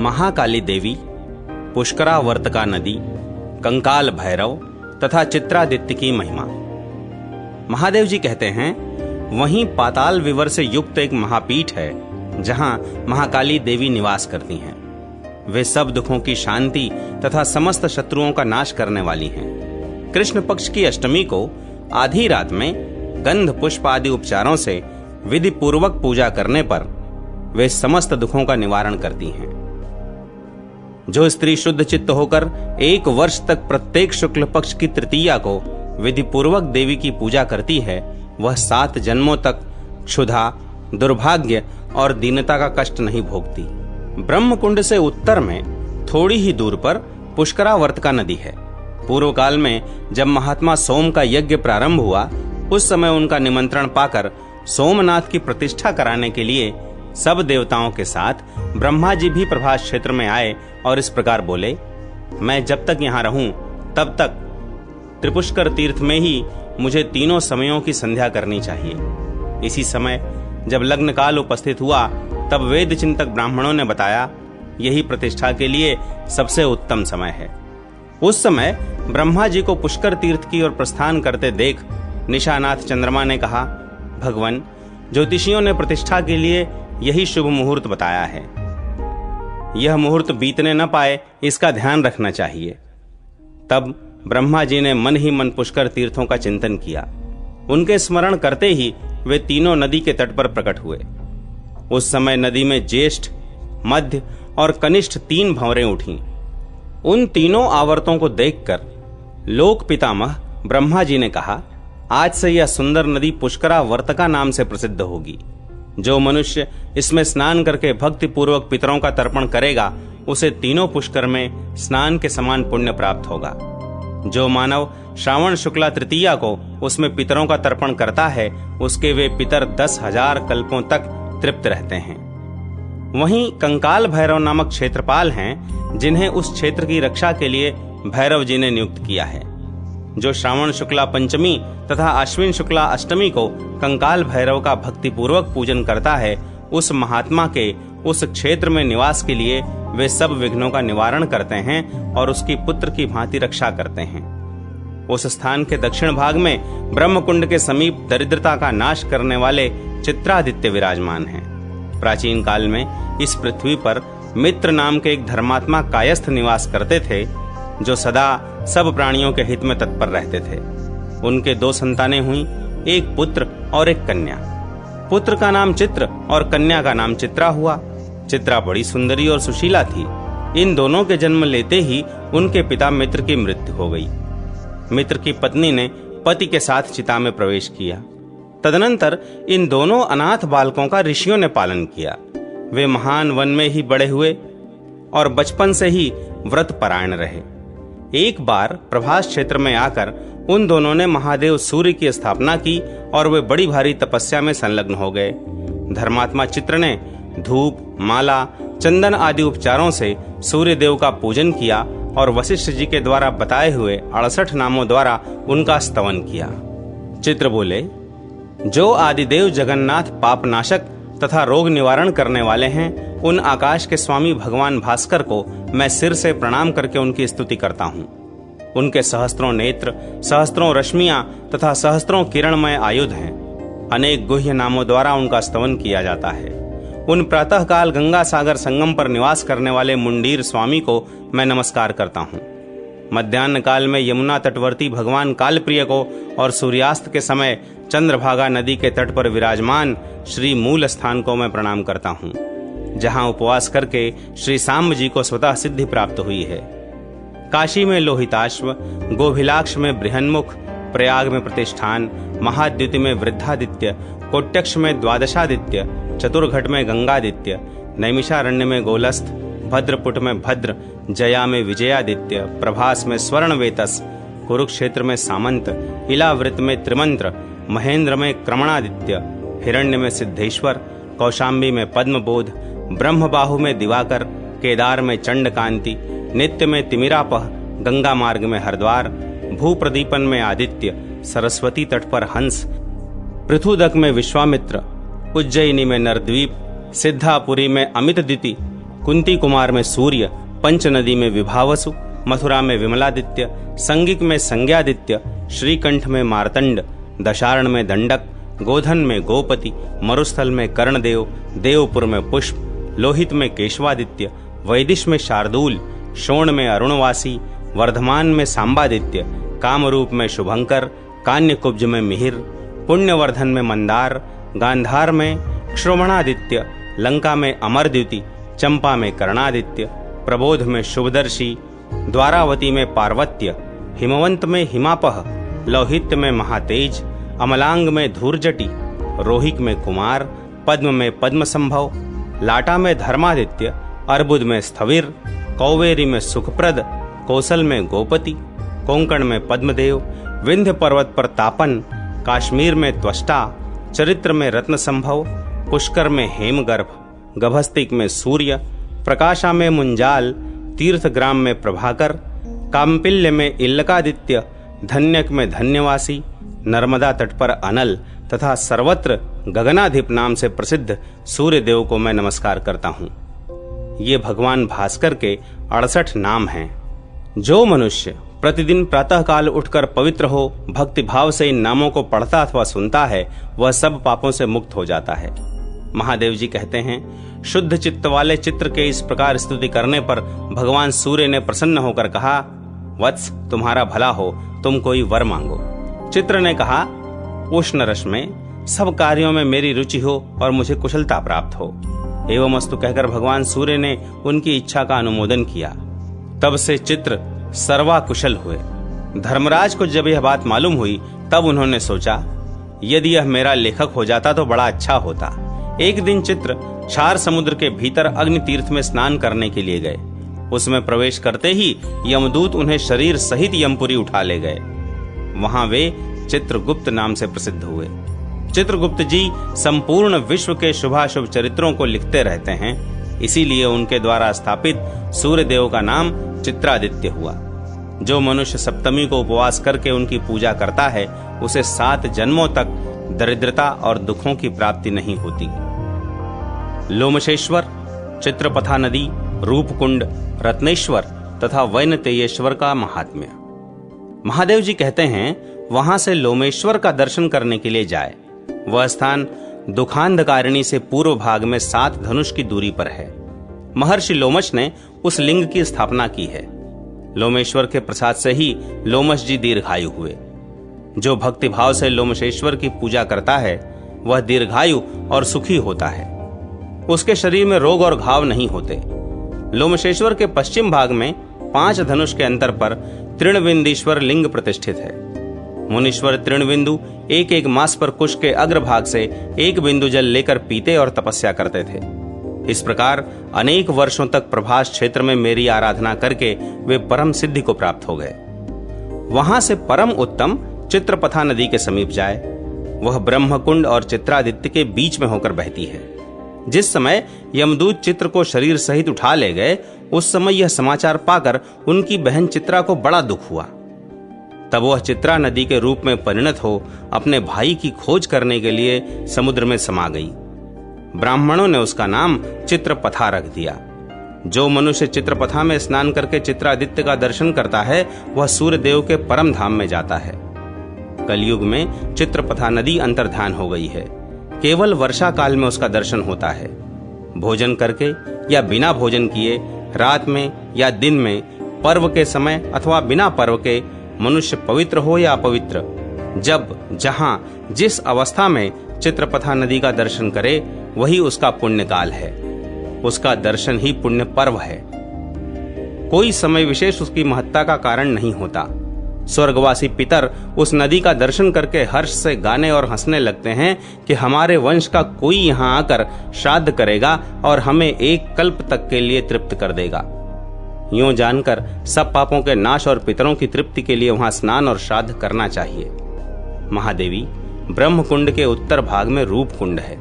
महाकाली देवी, पुष्करावर्तका नदी, कंकाल भैरव तथा चित्रादित्य की महिमा। महादेव जी कहते हैं, वहीं पाताल विवर से युक्त एक महापीठ है जहां महाकाली देवी निवास करती हैं। वे सब दुखों की शांति तथा समस्त शत्रुओं का नाश करने वाली हैं। कृष्ण पक्ष की अष्टमी को आधी रात में गंध पुष्प आदि उपचारों से विधि पूर्वक पूजा करने पर वे समस्त दुखों का निवारण करती हैं। जो स्त्री शुद्ध चित्त होकर 1 वर्ष तक प्रत्येक शुक्ल पक्ष की तृतीया को विधि पूर्वक देवी की पूजा करती है, वह 7 जन्मों तक क्षुधा, दुर्भाग्य और दीनता का कष्ट नहीं भोगती। ब्रह्मकुंड से उत्तर में थोड़ी ही दूर पर पुष्करावर्तका नदी है। पूर्व काल में जब महात्मा सोम का यज्ञ प्रारंभ हुआ, उस समय उनका निमंत्रण पाकर सोमनाथ की प्रतिष्ठा कराने के लिए सब देवताओं के साथ ब्रह्मा जी भी प्रभास क्षेत्र में आए और इस प्रकार बोले, मैं जब तक यहाँ रहूं तब तक त्रिपुष्कर तीर्थ में ही मुझे तीनों समयों की संध्या करनी चाहिए। इसी समय जब लग्न काल उपस्थित हुआ, तब वेद चिंतक ब्राह्मणों ने बताया, यही प्रतिष्ठा के लिए सबसे उत्तम समय है। उस समय ब्रह्मा जी को पुष्कर तीर्थ की ओर प्रस्थान करते देख निशानाथ चंद्रमा ने कहा, भगवान, ज्योतिषियों ने प्रतिष्ठा के लिए यही शुभ मुहूर्त बताया है। यह मुहूर्त बीतने न पाए, इसका ध्यान रखना चाहिए। तब ब्रह्मा जी ने मन ही मन पुष्कर तीर्थों का चिंतन किया। उनके स्मरण करते ही वे तीनों नदी के तट पर प्रकट हुए। उस समय नदी में ज्येष्ठ, मध्य और कनिष्ठ 3 भंवरें उठीं। उन तीनों आवर्तों को देखकर लोक पितामह ब्रह्मा जी ने कहा, आज से यह सुंदर नदी पुष्करावर्तका नाम से प्रसिद्ध होगी। जो मनुष्य इसमें स्नान करके भक्ति पूर्वक पितरों का तर्पण करेगा, उसे तीनों पुष्कर में स्नान के समान पुण्य प्राप्त होगा। जो मानव श्रावण शुक्ला तृतीया को उसमें पितरों का तर्पण करता है, उसके वे पितर 10,000 कल्पों तक तृप्त रहते हैं। वहीं कंकाल भैरव नामक क्षेत्रपाल हैं, जिन्हें उस क्षेत्र की रक्षा के लिए भैरव जी ने नियुक्त किया है। जो श्रावण शुक्ला पंचमी तथा अश्विन शुक्ला अष्टमी को कंकाल भैरव का भक्ति पूर्वक पूजन करता है, उस महात्मा के उस क्षेत्र में निवास के लिए वे सब विघ्नों का निवारण करते हैं और उसकी पुत्र की भांति रक्षा करते हैं। उस स्थान के दक्षिण भाग में ब्रह्मकुंड के समीप दरिद्रता का नाश करने वाले चित्रादित्य विराजमान हैं। प्राचीन काल में इस पृथ्वी पर मित्र नाम के एक धर्मात्मा कायस्थ निवास करते थे, जो सदा सब प्राणियों के हित में तत्पर रहते थे। उनके 2 संतानें हुई, एक पुत्र और एक कन्या। पुत्र का नाम चित्र और कन्या का नाम चित्रा हुआ। चित्रा बड़ी सुंदरी और सुशीला थी। इन दोनों के जन्म लेते ही उनके पिता मित्र की मृत्यु हो गई। मित्र की पत्नी ने पति के साथ चिता में प्रवेश किया। तदनंतर इन दोनों अनाथ बालकों का ऋषियों ने पालन किया। वे महान वन में ही बड़े हुए और बचपन से ही व्रत परायण रहे। एक बार प्रभास क्षेत्र में आकर उन दोनों ने महादेव सूर्य की स्थापना की और वे बड़ी भारी तपस्या में संलग्न हो गए। धर्मात्मा चित्र ने धूप, माला, चंदन आदि उपचारों से सूर्य देव का पूजन किया और वशिष्ठ जी के द्वारा बताए हुए 68 नामों द्वारा उनका स्तवन किया। चित्र बोले, जो आदिदेव जगन्नाथ पापनाशक तथा रोग निवारण करने वाले हैं, उन आकाश के स्वामी भगवान भास्कर को मैं सिर से प्रणाम करके उनकी स्तुति करता हूँ। उनके सहस्त्रों नेत्र, सहस्त्रों रश्मियां तथा सहस्त्रों किरणमय आयुध हैं। अनेक गुह्य नामों द्वारा उनका स्तवन किया जाता है। उन प्रातः काल गंगा सागर संगम पर निवास करने वाले मुंडीर स्वामी को मैं नमस्कार करता हूँ। मध्याह्न काल में यमुना तटवर्ती भगवान कालप्रिय को और सूर्यास्त के समय चंद्रभागा नदी के तट पर विराजमान श्री मूल स्थान को मैं प्रणाम करता हूँ, जहाँ उपवास करके श्री सांब जी को स्वतः सिद्धि प्राप्त हुई है। काशी में लोहिताश्व, गोभिलाक्ष में बृहन्मुख, प्रयाग में प्रतिष्ठान, महाद्युति में वृद्धादित्य, कोट्यक्ष में द्वादशादित्य, चतुर्घट में गंगादित्य, नैमिषारण्य में गोलस्थ, भद्रपुट में भद्र, जया में विजयादित्य, प्रभास में स्वर्णवेतस, कुरुक्षेत्र में सामंत, इलावृत में त्रिमंत्र, महेंद्र में क्रमणादित्य, हिरण्य में सिद्धेश्वर, कौशाम्बी में पद्मबोध, ब्रह्मबाहु में दिवाकर, केदार में चंडकांति, नित्य में तिमिरापह, गंगा मार्ग में हरिद्वार, भूप्रदीपन में आदित्य, सरस्वती तट पर हंस, पृथुदक में विश्वामित्र, उज्जयिनी में नरद्वीप, सिद्धापुरी में अमितदिति, कुंती कुमार में सूर्य, पंच नदी में विभावसु, मथुरा में विमलादित्य, संगिक में संज्ञादित्य, श्रीकंठ में मार्तंड, दशारण में दंडक, गोधन में गोपति, मरुस्थल में कर्णदेव, देवपुर में पुष्प, लोहित में केशवादित्य, वैदिश में शार्दूल, शोण में अरुणवासी, वर्धमान में सांबादित्य, कामरूप में शुभंकर, कान्यकुब्ज में मिहिर, पुण्यवर्धन में मंदार, गांधार में श्रवणादित्य, लंका में अमरद्युति, चंपा में कर्णादित्य, प्रबोध में शुभदर्शी, द्वारावती में पार्वत्य, हिमवंत में हिमापह, लौहित्य में महातेज, अमलांग में धूर्जटी, रोहिक में कुमार, पद्म में पद्म संभव, लाटा में धर्मादित्य, अर्बुद में स्थविर, कौवेरी में सुखप्रद, कौशल में गोपति, कोंकण में पद्मदेव, विंध्य पर्वत पर तापन, काश्मीर में त्वष्टा, चरित्र में रत्न संभव, पुष्कर में हेमगर्भ, गभस्तिक में सूर्य, प्रकाशा में मुंजाल, तीर्थग्राम में प्रभाकर, काम्पिल्य में इल्लकादित्य, धन्यक में धन्यवासी, नर्मदा तट पर अनल तथा सर्वत्र गगनाधिप नाम से प्रसिद्ध सूर्य देव को मैं नमस्कार करता हूँ। ये भगवान भास्कर के 68 नाम हैं। जो मनुष्य प्रतिदिन प्रातःकाल उठकर पवित्र हो, भक्ति भाव से इन नामों को पढ़ता अथवा सुनता है, वह सब पापों से मुक्त हो जाता है। महादेव जी कहते हैं, शुद्ध चित्त वाले चित्र के इस प्रकार स्तुति करने पर भगवान सूर्य ने प्रसन्न होकर कहा, वत्स, तुम्हारा भला हो, तुम कोई वर मांगो। चित्र ने कहा, उष्ण रस में सब कार्यों में मेरी रुचि हो और मुझे कुशलता प्राप्त हो। एवमस्तु कहकर भगवान सूर्य ने उनकी इच्छा का अनुमोदन किया। तब से चित्र सर्वाकुशल हुए। धर्मराज को जब यह बात मालूम हुई, तब उन्होंने सोचा, यदि यह मेरा लेखक हो जाता तो बड़ा अच्छा होता। एक दिन चित्र क्षार समुद्र के भीतर अग्नि तीर्थ में स्नान करने के लिए गए। उसमें प्रवेश करते ही यमदूत उन्हें शरीर सहित यमपुरी उठा ले गए। वहां वे चित्रगुप्त नाम से प्रसिद्ध हुए। चित्रगुप्त जी संपूर्ण विश्व के शुभाशुभ चरित्रों को लिखते रहते हैं, इसीलिए उनके द्वारा स्थापित सूर्य देव का नाम चित्रादित्य हुआ। जो मनुष्य सप्तमी को उपवास करके उनकी पूजा करता है, उसे 7 जन्मों तक दरिद्रता और दुखों की प्राप्ति नहीं होती। लोमशेश्वर, चित्रपथा नदी, रूपकुंड, रत्नेश्वर तथा वैनतेयेश्वर का महात्म्य। महादेव जी कहते हैं, वहां से लोमेश्वर का दर्शन करने के लिए जाए। वह स्थान दुखांधकारिणी से पूर्व भाग में 7 धनुष की दूरी पर है। महर्षि लोमश ने उस लिंग की स्थापना की है। लोमेश्वर के प्रसाद से ही लोमश जी दीर्घायु हुए। जो भक्ति भाव से लोमशेश्वर की पूजा करता है, वह दीर्घायु और सुखी होता है। उसके शरीर में रोग और घाव नहीं होते। लोमशेश्वर के पश्चिम भाग में 5 धनुष के अंतर पर तृणविंदीश्वर लिंग प्रतिष्ठित है। मुनीश्वर तृणविंदु एक मास पर कुश के अग्रभाग से 1 बिंदु जल लेकर पीते और तपस्या करते थे। इस प्रकार अनेक वर्षों तक प्रभास क्षेत्र में मेरी आराधना करके वे परम सिद्धि को प्राप्त हो गए। वहां से परम उत्तम चित्रपथा नदी के समीप जाए। वह ब्रह्मकुंड और चित्रादित्य के बीच में होकर बहती है। जिस समय यमदूत चित्र को शरीर सहित उठा ले गए, उस समय यह समाचार पाकर उनकी बहन चित्रा को बड़ा दुख हुआ। तब वह चित्रा नदी के रूप में परिणत हो अपने भाई की खोज करने के लिए समुद्र में समा गई। ब्राह्मणों ने उसका नाम चित्रपथा रख दिया। जो मनुष्य चित्रपथा में स्नान करके चित्रादित्य का दर्शन करता है, वह सूर्य देव के परम धाम में जाता है। कलयुग में चित्रपथा नदी अंतर्धान हो गई है। केवल वर्षा काल में उसका दर्शन होता है। भोजन करके या बिना भोजन किए, रात में या दिन में, पर्व के समय अथवा बिना पर्व के, मनुष्य पवित्र हो या अपवित्र, जब जहां जिस अवस्था में चित्रपथा नदी का दर्शन करे, वही उसका पुण्य काल है। उसका दर्शन ही पुण्य पर्व है। कोई समय विशेष उसकी महत्ता का कारण नहीं होता। स्वर्गवासी पितर उस नदी का दर्शन करके हर्ष से गाने और हंसने लगते हैं कि हमारे वंश का कोई यहाँ आकर श्राद्ध करेगा और हमें 1 कल्प तक के लिए तृप्त कर देगा। यूं जानकर सब पापों के नाश और पितरों की तृप्ति के लिए वहां स्नान और श्राद्ध करना चाहिए। महादेवी, ब्रह्मकुंड के उत्तर भाग में रूपकुंड है।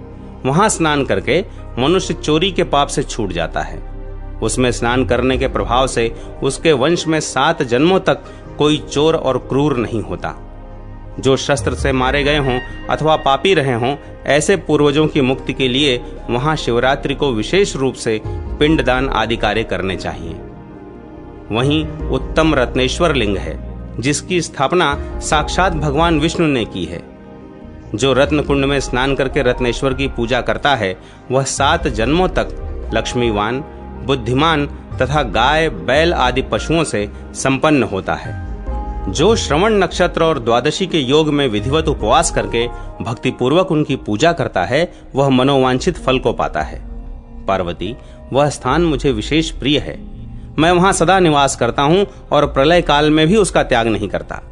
वहां स्नान करके मनुष्य चोरी के पाप से छूट जाता है। उसमें स्नान करने के प्रभाव से उसके वंश में 7 जन्मों तक कोई चोर और क्रूर नहीं होता। जो शस्त्र से मारे गए हों अथवा पापी रहे हों, ऐसे पूर्वजों की मुक्ति के लिए वहां शिवरात्रि को विशेष रूप से पिंडदान आदि कार्य करने चाहिए। वहीं उत्तम रत्नेश्वर लिंग है, जिसकी स्थापना साक्षात भगवान विष्णु ने की है। जो रत्न कुंड में स्नान करके रत्नेश्वर की पूजा करता है, वह 7 जन्मों तक लक्ष्मीवान, बुद्धिमान तथा गाय, बैल आदि पशुओं से संपन्न होता है। जो श्रवण नक्षत्र और द्वादशी के योग में विधिवत उपवास करके भक्तिपूर्वक उनकी पूजा करता है, वह मनोवांछित फल को पाता है। पार्वती, वह स्थान मुझे विशेष प्रिय है। मैं वहां सदा निवास करता हूं और प्रलय काल में भी उसका त्याग नहीं करता।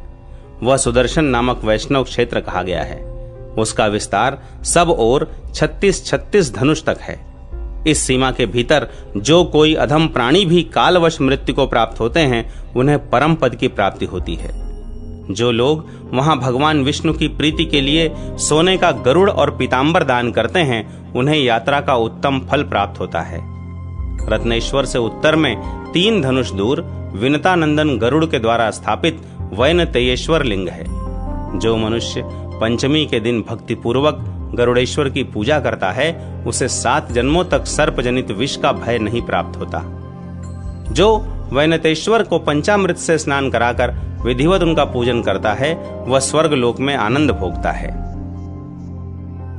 वह सुदर्शन नामक वैष्णव क्षेत्र कहा गया है। उसका विस्तार सब ओर 36 धनुष तक है। इस सीमा के भीतर जो कोई अधम प्राणी भी कालवश मृत्यु को प्राप्त होते हैं, उन्हें परम पद की प्राप्ति होती है। जो लोग वहां भगवान विष्णु की प्रीति के लिए सोने का गरुड़ और पीतांबर दान करते हैं, उन्हें यात्रा का उत्तम फल प्राप्त होता है। रत्नेश्वर से उत्तर में 3 धनुष दूर विनतानंदन गरुड़ के द्वारा स्थापित वैनतेयेश्वर लिंग है। जो मनुष्य पंचमी के दिन भक्तिपूर्वक गरुड़ेश्वर की पूजा करता है, उसे 7 जन्मों तक सर्पजनित विष का भय नहीं प्राप्त होता। जो वैनतेश्वर को पंचामृत से स्नान कराकर विधिवत उनका पूजन करता है, वह स्वर्ग लोक में आनंद भोगता है।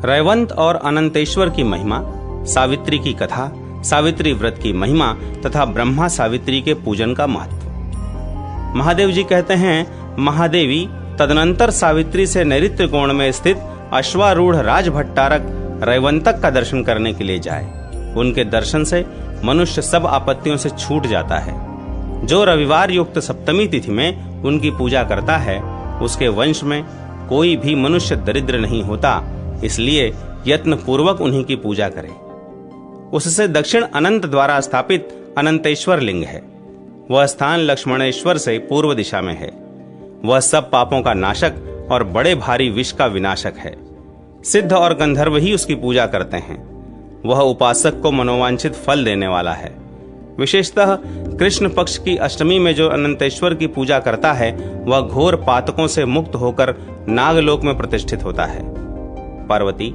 रैवंत और अनंतेश्वर की महिमा, सावित्री की कथा, सावित्री व्रत की महिमा तथा ब्रह्मा सावित्री के पूजन का महत्व। महादेव जी कहते हैं, महादेवी तदनंतर सावित्री से नैऋत्य कोण में स्थित अश्वारूढ़ राजभट्टारक रैवंतक का दर्शन करने के लिए जाए। उनके दर्शन से मनुष्य सब आपत्तियों से छूट जाता है। जो रविवार युक्त सप्तमी तिथि में उनकी पूजा करता है, उसके वंश में कोई भी मनुष्य दरिद्र नहीं होता। इसलिए यत्न पूर्वक उन्हीं की पूजा करें। उससे दक्षिण अनंत द्वारा स्थापित अनंतेश्वर लिंग है। वह स्थान लक्ष्मणेश्वर से पूर्व दिशा में है। वह सब पापों का नाशक और बड़े भारी विष का विनाशक है। सिद्ध और गंधर्व ही उसकी पूजा करते हैं। वह उपासक को मनोवांछित फल देने वाला है। विशेषतः कृष्ण पक्ष की अष्टमी में जो अनंतेश्वर की पूजा करता है, वह घोर पातकों से मुक्त होकर नागलोक में प्रतिष्ठित होता है। पार्वती,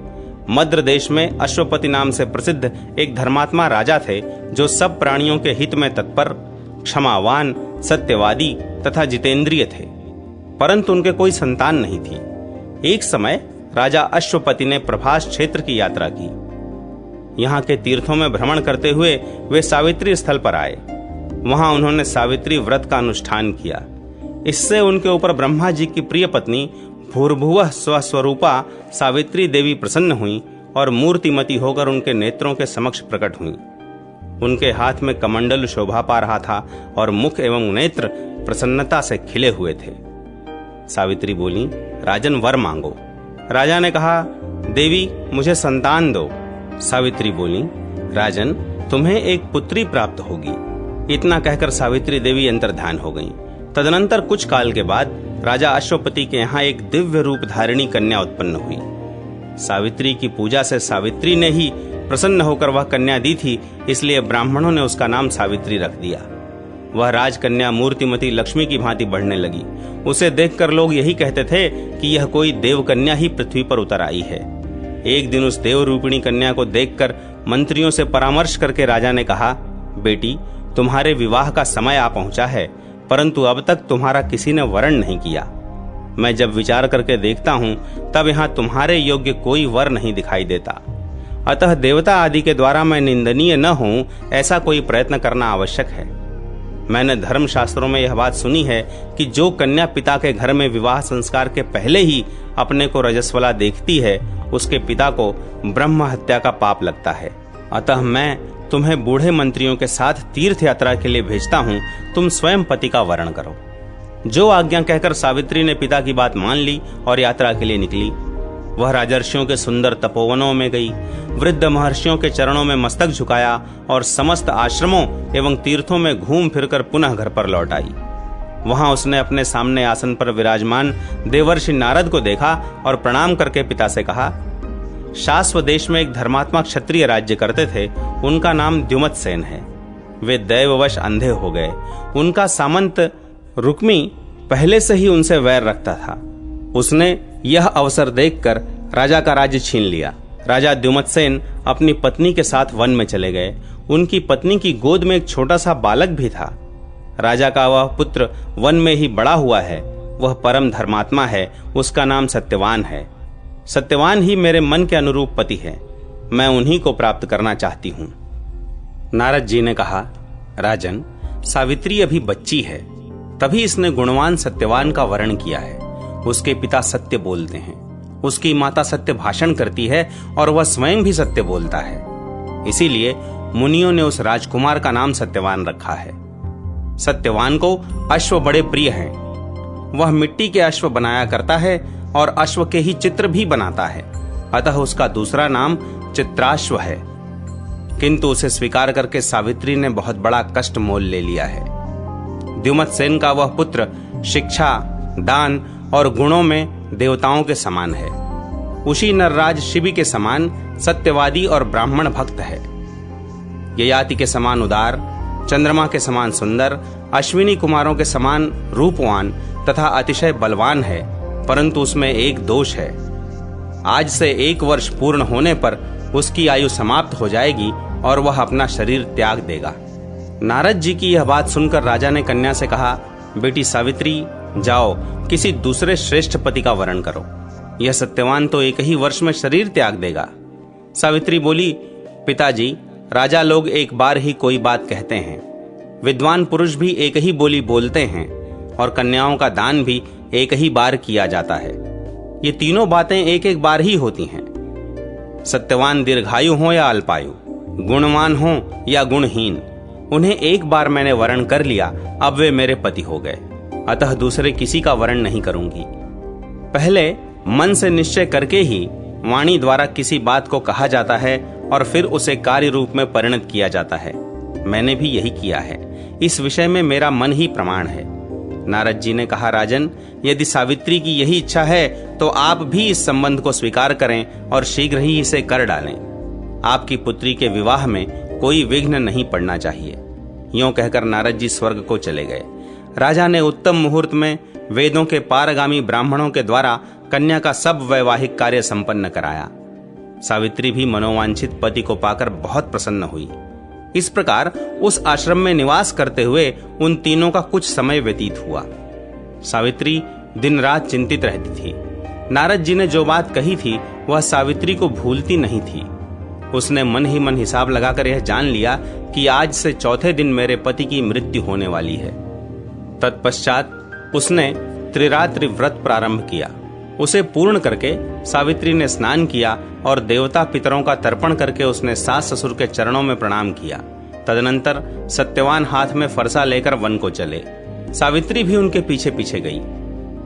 मद्र देश में अश्वपति नाम से प्रसिद्ध एक धर्मात्मा राजा थे, जो सब प्राणियों के हित में तत्पर, क्षमावान, सत्यवादी तथा जितेंद्रिय थे, परंतु उनके कोई संतान नहीं थी। एक समय राजा अश्वपति ने प्रभास क्षेत्र की यात्रा की। यहाँ के तीर्थों में भ्रमण करते हुए वे सावित्री स्थल पर आए। वहां उन्होंने सावित्री व्रत का अनुष्ठान किया। इससे उनके ऊपर ब्रह्मा जी की प्रिय पत्नी भूर्भुवः स्वस्वरूपा सावित्री देवी प्रसन्न हुई और मूर्तिमती होकर उनके नेत्रों के समक्ष प्रकट हुई। उनके हाथ में कमंडल शोभा पा रहा था और मुख एवं नेत्र प्रसन्नता से खिले हुए थे। सावित्री बोली, राजन वर मांगो। राजा ने कहा, देवी मुझे संतान दो। सावित्री बोली, राजन तुम्हें एक पुत्री प्राप्त होगी। इतना कहकर सावित्री देवी अंतर्ध्यान हो गईं। तदनंतर कुछ काल के बाद राजा अश्वपति के यहाँ एक दिव्य रूप धारिणी कन्या उत्पन्न हुई। सावित्री की पूजा से सावित्री ने ही प्रसन्न होकर वह कन्या दी थी, इसलिए ब्राह्मणों ने उसका नाम सावित्री रख दिया। वह राजकन्या मूर्तिमती लक्ष्मी की भांति बढ़ने लगी। उसे देखकर लोग यही कहते थे कि यह कोई देवकन्या ही पृथ्वी पर उतर आई है। एक दिन उस देव रूपिणी कन्या को देखकर मंत्रियों से परामर्श करके राजा ने कहा, बेटी तुम्हारे विवाह का समय आ पहुंचा है, परंतु अब तक तुम्हारा किसी ने वरण नहीं किया। मैं जब विचार करके देखता हूं, तब यहाँ तुम्हारे योग्य कोई वर नहीं दिखाई देता। अतः देवता आदि के द्वारा मैं निंदनीय न हूं, ऐसा कोई प्रयत्न करना आवश्यक है। मैंने धर्म शास्त्रों में यह बात सुनी है कि जो कन्या पिता के घर में विवाह संस्कार के पहले ही अपने को रजस्वला देखती है, उसके पिता को ब्रह्म हत्या का पाप लगता है। अतः मैं तुम्हें बूढ़े मंत्रियों के साथ तीर्थ यात्रा के लिए भेजता हूं, तुम स्वयं पति का वरण करो। जो आज्ञा कहकर सावित्री ने पिता की बात मान ली और यात्रा के लिए निकली। वह राजर्षियों के सुंदर तपोवनों में गई, वृद्ध महर्षियों के चरणों में मस्तक झुकाया और समस्त आश्रमों एवं तीर्थों में घूम फिरकर पुनः घर पर लौट आई। वहां उसने अपने सामने आसन पर विराजमान देवर्षि नारद को देखा और प्रणाम करके पिता से कहा, शाश्व देश में एक धर्मात्मा क्षत्रिय राज्य करते थे, उनका नाम द्युमत्सेन है। वे दैववश अंधे हो गए। उनका सामंत रुक्मी पहले से ही उनसे वैर रखता था। उसने यह अवसर देखकर राजा का राज्य छीन लिया। राजा द्युमत्सेन अपनी पत्नी के साथ वन में चले गए। उनकी पत्नी की गोद में एक छोटा सा बालक भी था। राजा का वह पुत्र वन में ही बड़ा हुआ है। वह परम धर्मात्मा है। उसका नाम सत्यवान है। सत्यवान ही मेरे मन के अनुरूप पति है। मैं उन्हीं को प्राप्त करना चाहती हूं। नारद जी ने कहा, राजन, सावित्री अभी बच्ची है, तभी इसने गुणवान सत्यवान का वर्ण किया है। उसके पिता सत्य बोलते हैं, उसकी माता सत्य भाषण करती है और वह स्वयं भी सत्य बोलता है। इसीलिए मुनियों ने उस राजकुमार का नाम सत्यवान रखा है। सत्यवान को अश्व बड़े प्रिय हैं। वह मिट्टी के अश्व बनाया करता है और अश्व के ही चित्र भी बनाता है। अतः उसका दूसरा नाम चित्राश्व है। किंतु उसे स्वीकार करके सावित्री ने बहुत बड़ा कष्ट मोल ले लिया है। द्युमत्सेन का वह पुत्र शिक्षा, दान और गुणों में देवताओं के समान है। उसी नरराज शिवी के समान सत्यवादी और ब्राह्मण भक्त है। ययाति के समान उदार, चंद्रमा के समान सुंदर, अश्विनी कुमारों के समान रूपवान तथा अतिशय बलवान है। परंतु उसमें एक दोष है। आज से 1 वर्ष पूर्ण होने पर उसकी आयु समाप्त हो जाएगी और वह अपना शरीर त्याग देगा। नारद जी की यह बात सुनकर राजा ने कन्या से कहा, बेटी सावित्री, जाओ किसी दूसरे श्रेष्ठ पति का वरण करो। यह सत्यवान तो 1 ही वर्ष में शरीर त्याग देगा। सावित्री बोली, पिताजी, राजा लोग एक बार ही कोई बात कहते हैं। विद्वान पुरुष भी एक ही बोली बोलते हैं और कन्याओं का दान भी एक ही बार किया जाता है। ये तीनों बातें एक एक बार ही होती हैं। सत्यवान दीर्घायु हो या अल्पायु, गुणवान हो या गुणहीन, उन्हें एक बार मैंने वरण कर लिया, अब वे मेरे पति हो गए। अतः दूसरे किसी का वरण नहीं करूंगी। पहले मन से निश्चय करके ही वाणी द्वारा किसी बात को कहा जाता है और फिर उसे कार्य रूप में परिणत किया जाता है। मैंने भी यही किया है। इस विषय में मेरा मन ही प्रमाण है। नारद जी ने कहा, राजन, यदि सावित्री की यही इच्छा है तो आप भी इस संबंध को स्वीकार करें और शीघ्र ही इसे कर डालें। आपकी पुत्री के विवाह में कोई विघ्न नहीं पड़ना चाहिए। यूं कहकर नारद जी स्वर्ग को चले गए। राजा ने उत्तम मुहूर्त में वेदों के पारगामी ब्राह्मणों के द्वारा कन्या का सब वैवाहिक कार्य संपन्न कराया। सावित्री भी मनोवांछित पति को पाकर बहुत प्रसन्न हुई। इस प्रकार उस आश्रम में निवास करते हुए उन तीनों का कुछ समय व्यतीत हुआ। सावित्री दिन रात चिंतित रहती थी। नारद जी ने जो बात कही थी वह सावित्री को भूलती नहीं थी। उसने मन ही मन हिसाब लगाकर यह जान लिया कि आज से 4थे दिन मेरे पति की मृत्यु होने वाली है। तत्पश्चात उसने त्रिरात्रि व्रत प्रारंभ किया। उसे पूर्ण करके सावित्री ने स्नान किया और देवता पितरों का तर्पण करके उसने सास ससुर के चरणों में प्रणाम किया। तदनंतर सत्यवान हाथ में फरसा लेकर वन को चले। सावित्री भी उनके पीछे पीछे गई।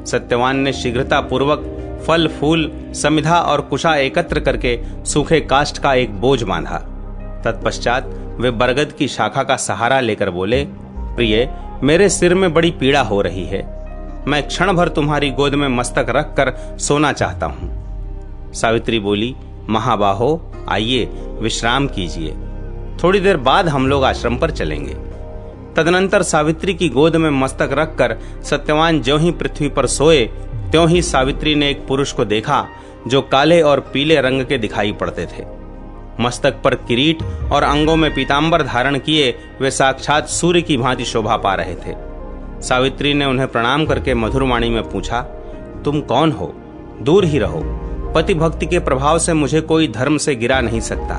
सत्यवान ने शीघ्रता पूर्वक फल फूल समिधा और कुशा एकत्र करके सूखे काष्ठ का एक बोझ बांधा। तत्पश्चात वे बरगद की शाखा का सहारा लेकर बोले, प्रिय, मेरे सिर में बड़ी पीड़ा हो रही है। मैं क्षण भर तुम्हारी गोद में मस्तक रखकर सोना चाहता हूं। सावित्री बोली, महाबाहो, आइए विश्राम कीजिए। थोड़ी देर बाद हम लोग आश्रम पर चलेंगे। तदनंतर सावित्री की गोद में मस्तक रखकर सत्यवान ज्यों ही पृथ्वी पर सोए त्यों ही सावित्री ने एक पुरुष को देखा जो काले और पीले रंग के दिखाई पड़ते थे। मस्तक पर किरीट और अंगों में पीतांबर धारण किए वे साक्षात सूर्य की भांति शोभा पा रहे थे। सावित्री ने उन्हें प्रणाम करके मधुर वाणी में पूछा, तुम कौन हो? दूर ही रहो। पति भक्ति के प्रभाव से मुझे कोई धर्म से गिरा नहीं सकता।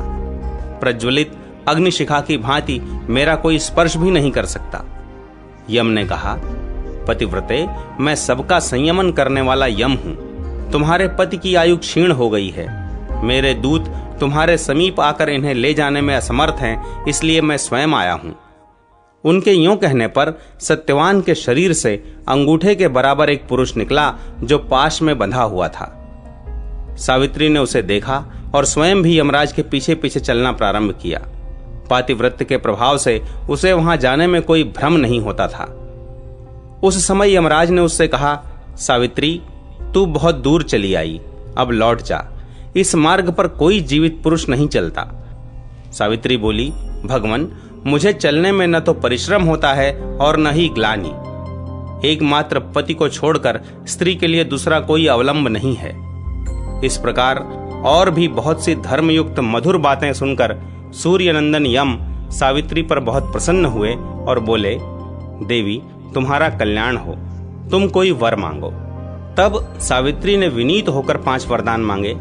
प्रज्वलित अग्निशिखा की भांति मेरा कोई स्पर्श भी नहीं कर सकता। यम ने कहा, पतिव्रते, मैं सबका संयमन करने वाला यम हूं। तुम्हारे पति की आयु क्षीण हो गई है। मेरे दूत तुम्हारे समीप आकर इन्हें ले जाने में असमर्थ हैं, इसलिए मैं स्वयं आया हूं। उनके यूं कहने पर सत्यवान के शरीर से अंगूठे के बराबर एक पुरुष निकला जो पाश में बंधा हुआ था। सावित्री ने उसे देखा और स्वयं भी यमराज के पीछे पीछे चलना प्रारंभ किया। पातिव्रत्य के प्रभाव से उसे वहां जाने में कोई भ्रम नहीं होता था। उस समय यमराज ने उससे कहा, सावित्री, तू बहुत दूर चली आई, अब लौट जा। इस मार्ग पर कोई जीवित पुरुष नहीं चलता। सावित्री बोली, भगवन, मुझे चलने में न तो परिश्रम होता है और न ही ग्लानि। एकमात्र पति को छोड़कर स्त्री के लिए दूसरा कोई अवलंब नहीं है। इस प्रकार और भी बहुत सी धर्मयुक्त मधुर बातें सुनकर सूर्यनंदन यम सावित्री पर बहुत प्रसन्न हुए और बोले, देवी तुम्हारा कल्याण हो, तुम कोई वर मांगो। तब सावित्री ने विनीत होकर 5 वरदान मांगे।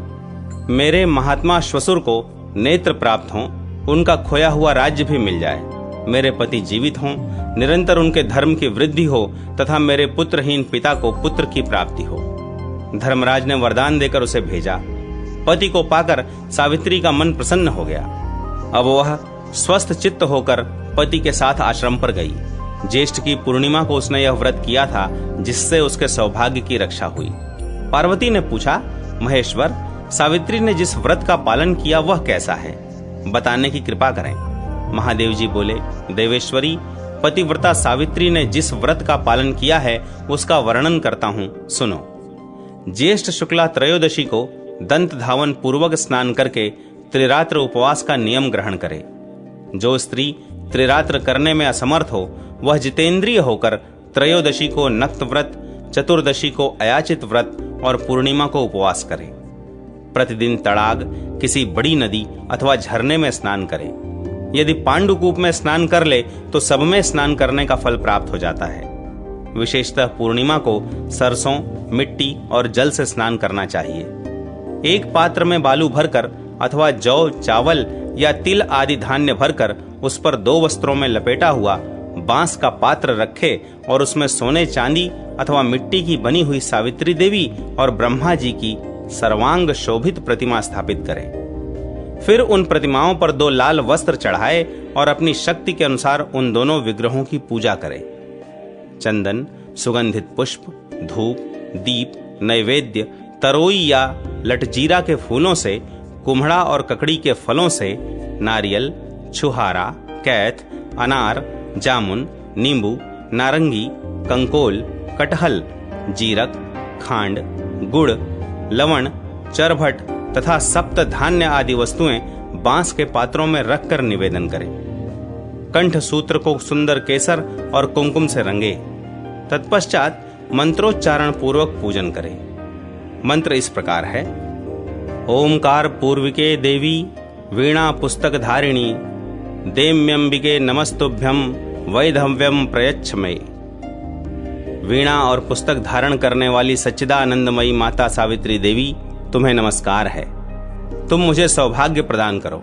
मेरे महात्मा श्वशुर को नेत्र प्राप्त हों, उनका खोया हुआ राज्य भी मिल जाए, मेरे पति जीवित हों, निरंतर उनके धर्म की वृद्धि हो तथा मेरे पुत्रहीन पिता को पुत्र की प्राप्ति हो। धर्मराज ने वरदान देकर उसे भेजा। पति को पाकर सावित्री का मन प्रसन्न हो गया। अब वह स्वस्थ चित्त होकर पति के साथ आश्रम पर गई। ज्येष्ठ की पूर्णिमा को उसने यह व्रत किया था जिससे उसके सौभाग्य की रक्षा हुई। पार्वती ने पूछा, महेश्वर, सावित्री ने जिस व्रत का पालन किया वह कैसा है, बताने की कृपा करें। महादेव जी बोले, देवेश्वरी, पतिव्रता सावित्री ने जिस व्रत का पालन किया है उसका वर्णन करता हूं, सुनो। ज्येष्ठ शुक्ला त्रयोदशी को दंत धावन पूर्वक स्नान करके त्रिरात्र उपवास का नियम ग्रहण करे। जो स्त्री त्रिरात्र करने में असमर्थ हो वह जितेंद्रिय होकर त्रयोदशी को नक्त व्रत, चतुर्दशी को अयाचित व्रत और पूर्णिमा को उपवास करे। प्रतिदिन तड़ाग, किसी बड़ी नदी अथवा झरने में स्नान करे। यदि पांडुकूप में स्नान कर ले तो सब में स्नान करने का फल प्राप्त हो जाता है। विशेषतः पूर्णिमा को सरसों, मिट्टी और जल से स्नान करना चाहिए। एक पात्र में बालू भरकर अथवा जौ, चावल या तिल आदि धान्य भरकर उस पर 2 वस्त्रों में लपेटा हुआ बांस का पात्र रखे और उसमें सोने, चांदी अथवा मिट्टी की बनी हुई सावित्री देवी और ब्रह्मा जी की सर्वांग शोभित प्रतिमा स्थापित करें। फिर उन प्रतिमाओं पर 2 लाल वस्त्र चढ़ाए और अपनी शक्ति के अनुसार उन दोनों विग्रहों की पूजा करें। चंदन, सुगंधित पुष्प, धूप, दीप, नैवेद्य, तरोई या लटजीरा के फूलों से, कुम्हड़ा और ककड़ी के फलों से, नारियल, छुहारा, कैथ, अनार, जामुन, नींबू, नारंगी, कंकोल, कटहल, जीरक, खांड, गुड़, लवण, चरभट तथा सप्त धान्य आदि वस्तुएं बांस के पात्रों में रखकर निवेदन करें। कंठ सूत्र को सुंदर केसर और कुमकुम से रंगे। तत्पश्चात मंत्रोच्चारण पूर्वक पूजन करें। मंत्र इस प्रकार है, ओंकार पूर्विके देवी वीणा पुस्तक धारिणी देम्यंबिके नमस्तुभ्यम वैधव्यम प्रयच्छ मे। वीणा और पुस्तक धारण करने वाली सच्चिदानंदमयी माता सावित्री देवी, तुम्हें नमस्कार है, तुम मुझे सौभाग्य प्रदान करो।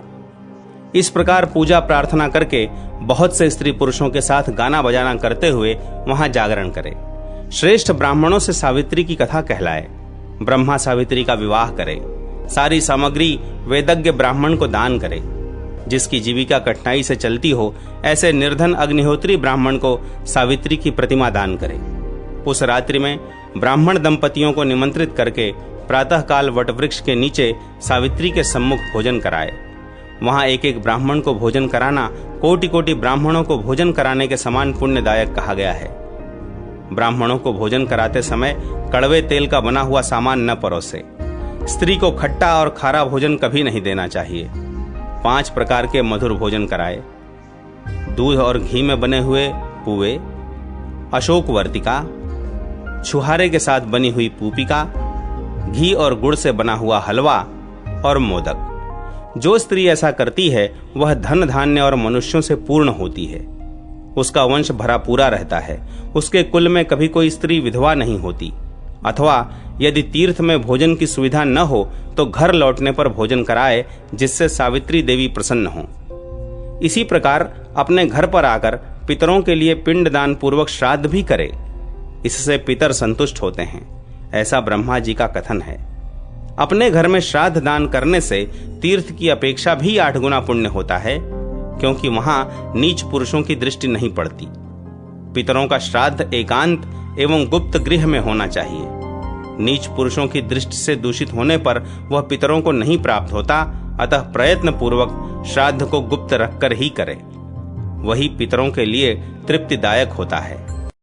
इस प्रकार पूजा प्रार्थना करके बहुत से स्त्री पुरुषों के साथ गाना बजाना करते हुए वहां जागरण करे। श्रेष्ठ ब्राह्मणों से सावित्री की कथा कहलाए। ब्रह्मा सावित्री का विवाह करे। सारी सामग्री वेदज्ञ ब्राह्मण को दान करे। जिसकी जीविका कठिनाई से चलती हो ऐसे निर्धन अग्निहोत्री ब्राह्मण को सावित्री की प्रतिमा दान करे। उस रात्रि में ब्राह्मण दंपतियों को निमंत्रित करके प्रातःकाल वटवृक्ष के नीचे सावित्री के सम्मुख भोजन कराए। वहां एक एक ब्राह्मण को भोजन कराना कोटि कोटि ब्राह्मणों को भोजन कराने के समान पुण्यदायक कहा गया है। ब्राह्मणों को भोजन कराते समय कड़वे तेल का बना हुआ सामान न परोसे। स्त्री को खट्टा और खारा भोजन कभी नहीं देना चाहिए। 5 प्रकार के मधुर भोजन कराए। दूध और घी में बने हुए पुए, अशोक वर्तिका, छुहारे के साथ बनी हुई पूपिका, घी और गुड़ से बना हुआ हलवा और मोदक। जो स्त्री ऐसा करती है वह धन धान्य और मनुष्यों से पूर्ण होती है। उसका वंश भरा पूरा रहता है। उसके कुल में कभी कोई स्त्री विधवा नहीं होती। अथवा यदि तीर्थ में भोजन की सुविधा न हो तो घर लौटने पर भोजन कराए, जिससे सावित्री देवी प्रसन्न हो। इसी प्रकार अपने घर पर आकर पितरों के लिए पिंडदान पूर्वक श्राद्ध भी करे। इससे पितर संतुष्ट होते हैं, ऐसा ब्रह्मा जी का कथन है। अपने घर में श्राद्ध दान करने से तीर्थ की अपेक्षा भी 8 गुना पुण्य होता है, क्योंकि वहां नीच पुरुषों की दृष्टि नहीं पड़ती। पितरों का श्राद्ध एकांत एवं गुप्त गृह में होना चाहिए। नीच पुरुषों की दृष्टि से दूषित होने पर वह पितरों को नहीं प्राप्त होता, अतः प्रयत्न पूर्वक श्राद्ध को गुप्त रखकर ही करे। वही पितरों के लिए तृप्तिदायक होता है।